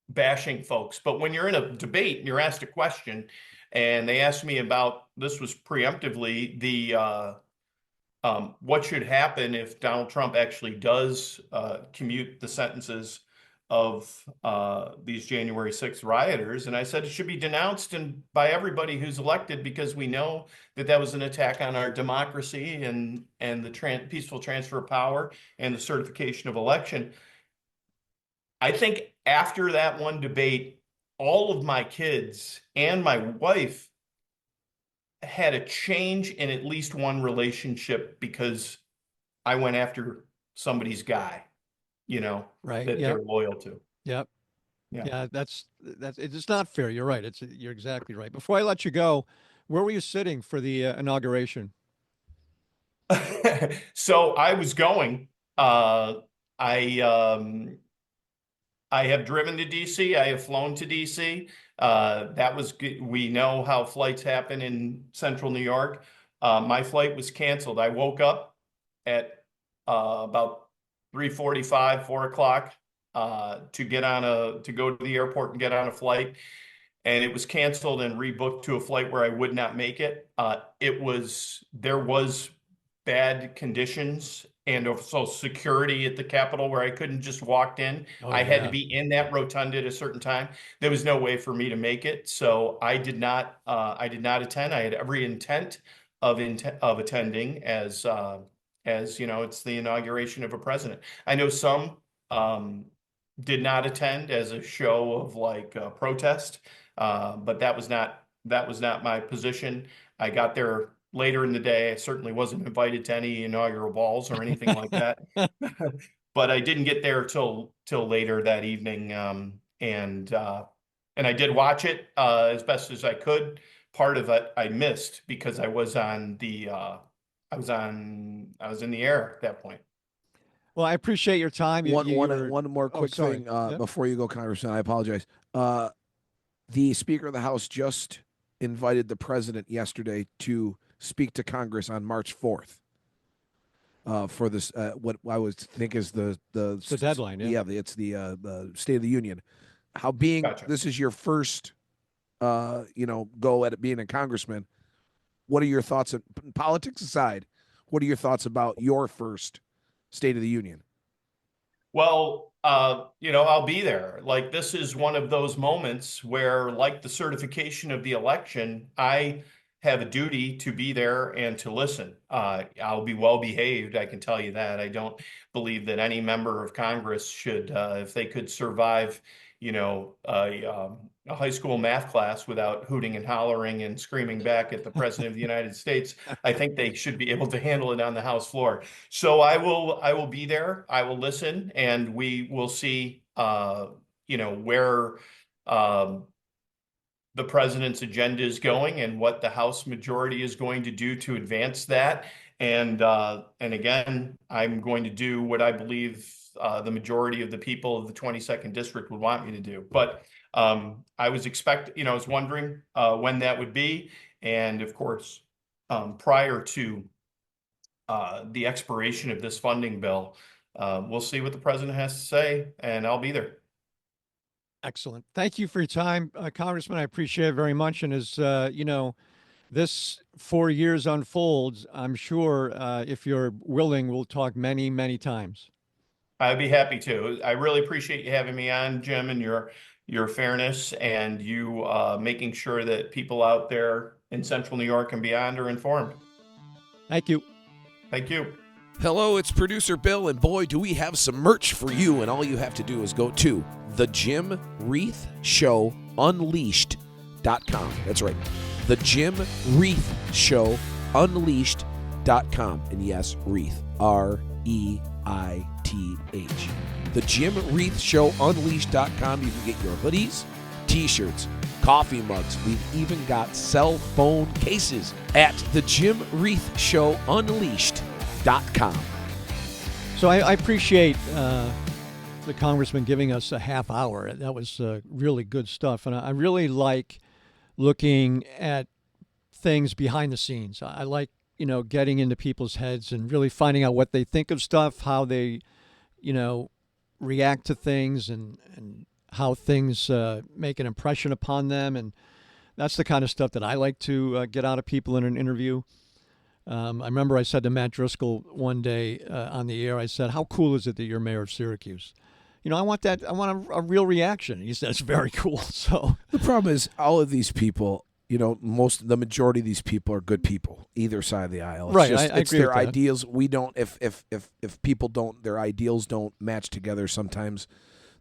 bashing folks, but when you're in a debate and you're asked a question, and they asked me about, this was preemptively, the what should happen if Donald Trump actually does commute the sentences of these January 6th rioters. And I said it should be denounced and by everybody who's elected, because we know that that was an attack on our democracy and the peaceful transfer of power and the certification of election. I think after that one debate, all of my kids and my wife had a change in at least one relationship, because I went after somebody's guy, Right. that Yep. they're loyal to. Yep. Yeah. Yeah. It's not fair. You're right. You're exactly right. Before I let you go, where were you sitting for the inauguration? So I was going. I I have driven to DC. I have flown to DC. That was good. We know how flights happen in central New York. My flight was canceled. I woke up at about 3:45, 4 o'clock, to go to the airport and get on a flight, and it was canceled and rebooked to a flight where I would not make it. There was bad conditions and also security at the Capitol, where I couldn't just walk in. Oh, I had to yeah. be in that rotunda at a certain time. There was no way for me to make it, so I did not. I did not attend. I had every intent of attending, as it's the inauguration of a president. I know some did not attend as a show of like protest, but that was not my position. I got there later in the day. I certainly wasn't invited to any inaugural balls or anything like that. But I didn't get there till later that evening, and I did watch it as best as I could. Part of it I missed because I was in the air at that point. Well, I appreciate your time. One more Oh, quick sorry. thing Yep. before you go, Congressman. I apologize. The Speaker of the House just invited the president yesterday to speak to Congress on March 4th. For this, what I would think is the deadline. Yeah, it's the State of the Union. Gotcha. This is your first, go at it being a congressman. What are your thoughts? Politics aside, what are your thoughts about your first State of the Union? Well, I'll be there. Like, this is one of those moments where, like the certification of the election, I have a duty to be there and to listen. I'll be well behaved, I can tell you that. I don't believe that any member of Congress should, if they could survive, a high school math class without hooting and hollering and screaming back at the President of the United States, I think they should be able to handle it on the House floor. So I will be there. I will listen, and we will see, where the president's agenda is going and what the House majority is going to do to advance that. And again, I'm going to do what I believe the majority of the people of the 22nd district would want me to do. But I was wondering when that would be. And of course, prior to the expiration of this funding bill, we'll see what the president has to say, and I'll be there. excellent. Thank you for your time, Congressman. I appreciate it very much. And as this 4 years unfolds, I'm sure if you're willing, we'll talk many, many times. I'd be happy to. I really appreciate you having me on, Jim, and your fairness, and you making sure that people out there in Central New York and beyond are informed. Thank you. Thank you. Hello, it's producer Bill, and boy, do we have some merch for you, and all you have to do is go to the Jim Reith Show Unleashed.com. That's right. The Jim Reith Show Unleashed.com. And yes, Reith, REITH. The Jim Reith Show Unleashed.com. You can get your hoodies, t-shirts, coffee mugs. We've even got cell phone cases at the Jim Reith Show Unleashed.com. So I appreciate the congressman giving us a half hour. That was really good stuff. And I really like looking at things behind the scenes. I like, getting into people's heads and really finding out what they think of stuff, how they, react to things and how things make an impression upon them. And that's the kind of stuff that I like to get out of people in an interview. I remember I said to Matt Driscoll one day on the air, I said, how cool is it that you're mayor of Syracuse? I want that. I want a real reaction. He said, it's very cool. So the problem is all of these people, the majority of these people are good people, either side of the aisle. It's right. Just, I it's agree their with that. ideals. We don't, if people don't, their ideals don't match together sometimes,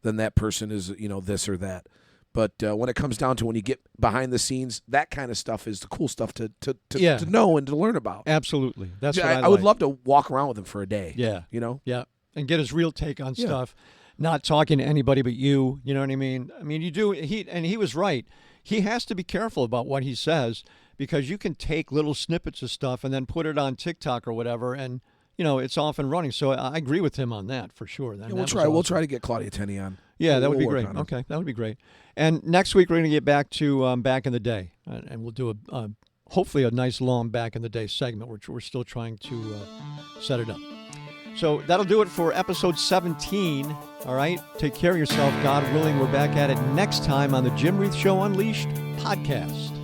then that person is, this or that. But when it comes down to when you get behind the scenes, that kind of stuff is the cool stuff to know and to learn about. Absolutely. That's what I would love to walk around with him for a day. Yeah. Yeah. And get his real take on stuff, not talking to anybody but you. You know what I mean? I mean, you do. He was right. He has to be careful about what he says because you can take little snippets of stuff and then put it on TikTok or whatever, and it's off and running. So I agree with him on that for sure. We'll try. Awesome. We'll try to get Claudia Tenney on. Yeah, that would be great. Okay, that would be great. And next week we're going to get back to back in the day, and we'll do hopefully a nice long back in the day segment, which we're still trying to set it up. So that'll do it for episode 17. All right, take care of yourself. God willing, we're back at it next time on the Jim Reith Show Unleashed podcast.